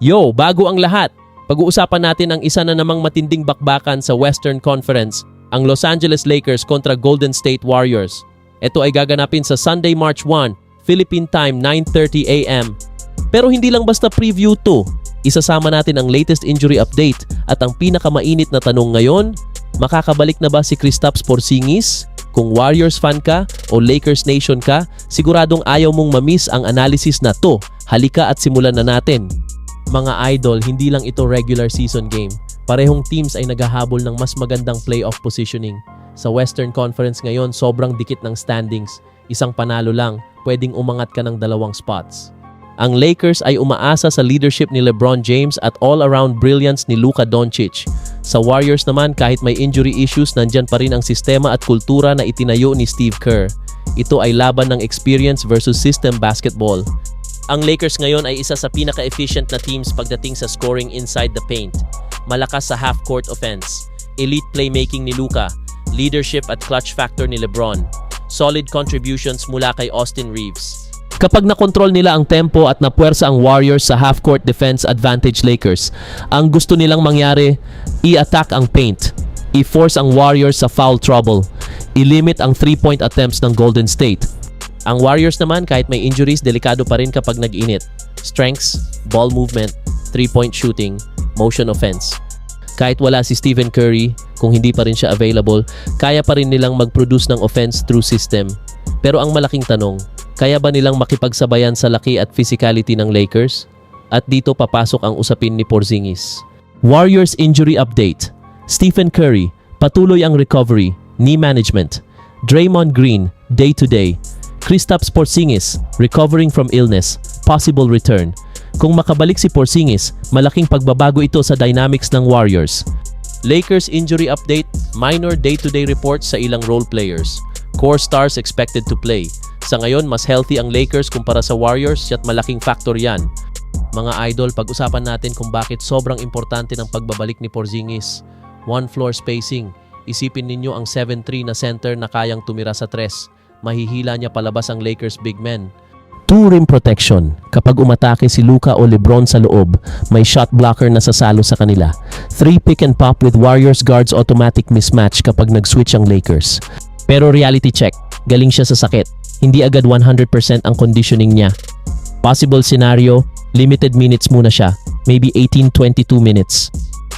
Yo, bago ang lahat, pag-uusapan natin ang isa na namang matinding bakbakan sa Western Conference, ang Los Angeles Lakers kontra Golden State Warriors. Ito ay gaganapin sa Sunday, March 1, Philippine Time, 9:30 a.m. Pero hindi lang basta preview to. Isasama natin ang latest injury update at ang pinakamainit na tanong ngayon, makakabalik na ba si Kristaps Porzingis? Kung Warriors fan ka o Lakers Nation ka, siguradong ayaw mong mamiss ang analysis na to. Halika at simulan na natin. Mga idol, hindi lang ito regular season game. Parehong teams ay naghahabol ng mas magandang playoff positioning. Sa Western Conference ngayon, sobrang dikit ng standings. Isang panalo lang, pwedeng umangat ka ng 2 spots. Ang Lakers ay umaasa sa leadership ni LeBron James at all-around brilliance ni Luka Doncic. Sa Warriors naman, kahit may injury issues, nandyan pa rin ang sistema at kultura na itinayo ni Steve Kerr. Ito ay laban ng experience versus system basketball. Ang Lakers ngayon ay isa sa pinaka-efficient na teams pagdating sa scoring inside the paint. Malakas sa half-court offense, elite playmaking ni Luka, leadership at clutch factor ni LeBron, solid contributions mula kay Austin Reeves. Kapag nakontrol nila ang tempo at napuwersa ang Warriors sa half-court defense advantage Lakers, ang gusto nilang mangyari, i-attack ang paint, i-force ang Warriors sa foul trouble, i-limit ang 3-point attempts ng Golden State. Ang Warriors naman, kahit may injuries, delikado pa rin kapag nag-init. Strengths, ball movement, 3-point shooting, motion offense. Kahit wala si Stephen Curry, kung hindi pa rin siya available, kaya pa rin nilang mag-produce ng offense through system. Pero ang malaking tanong, kaya ba nilang makipagsabayan sa laki at physicality ng Lakers? At dito papasok ang usapin ni Porzingis. Warriors injury update. Stephen Curry, patuloy ang recovery, knee management. Draymond Green, day-to-day. Kristaps Porzingis, recovering from illness, possible return. Kung makabalik si Porzingis, malaking pagbabago ito sa dynamics ng Warriors. Lakers injury update, minor day-to-day reports sa ilang role players. Core stars expected to play. Sa ngayon, mas healthy ang Lakers kumpara sa Warriors at malaking factor yan. Mga idol, pag-usapan natin kung bakit sobrang importante ng pagbabalik ni Porzingis. One floor spacing. Isipin ninyo ang 7'3" na center na kayang tumira sa 3. Mahihila niya palabas ang Lakers big men. 2 rim protection. Kapag umatake si Luka o LeBron sa loob, may shot blocker na sasalo sa kanila. 3 pick and pop with Warriors guards automatic mismatch kapag nag-switch ang Lakers. Pero reality check, galing siya sa sakit. Hindi agad 100% ang conditioning niya. Possible scenario, limited minutes muna siya. Maybe 18-22 minutes.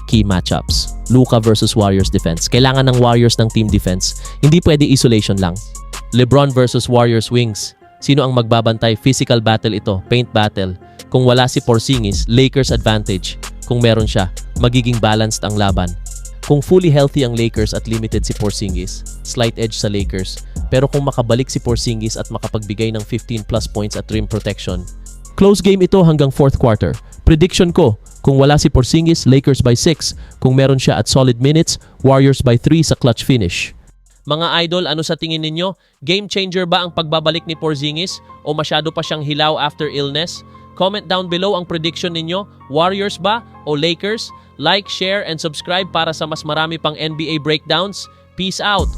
Key matchups. Luka versus Warriors defense. Kailangan ng Warriors ng team defense. Hindi pwede isolation lang. LeBron versus Warriors wings. Sino ang magbabantay? Physical battle ito, paint battle. Kung wala si Porzingis, Lakers advantage. Kung meron siya, magiging balanced ang laban. Kung fully healthy ang Lakers at limited si Porzingis, slight edge sa Lakers. Pero kung makabalik si Porzingis at makapagbigay ng 15+ points at rim protection, close game ito hanggang 4th quarter. Prediction ko, kung wala si Porzingis, Lakers by 6. Kung meron siya at solid minutes, Warriors by 3 sa clutch finish. Mga idol, ano sa tingin ninyo? Game changer ba ang pagbabalik ni Porzingis o masyado pa siyang hilaw after illness? Comment down below ang prediction ninyo. Warriors ba o Lakers? Like, share, and subscribe para sa mas marami pang NBA breakdowns. Peace out!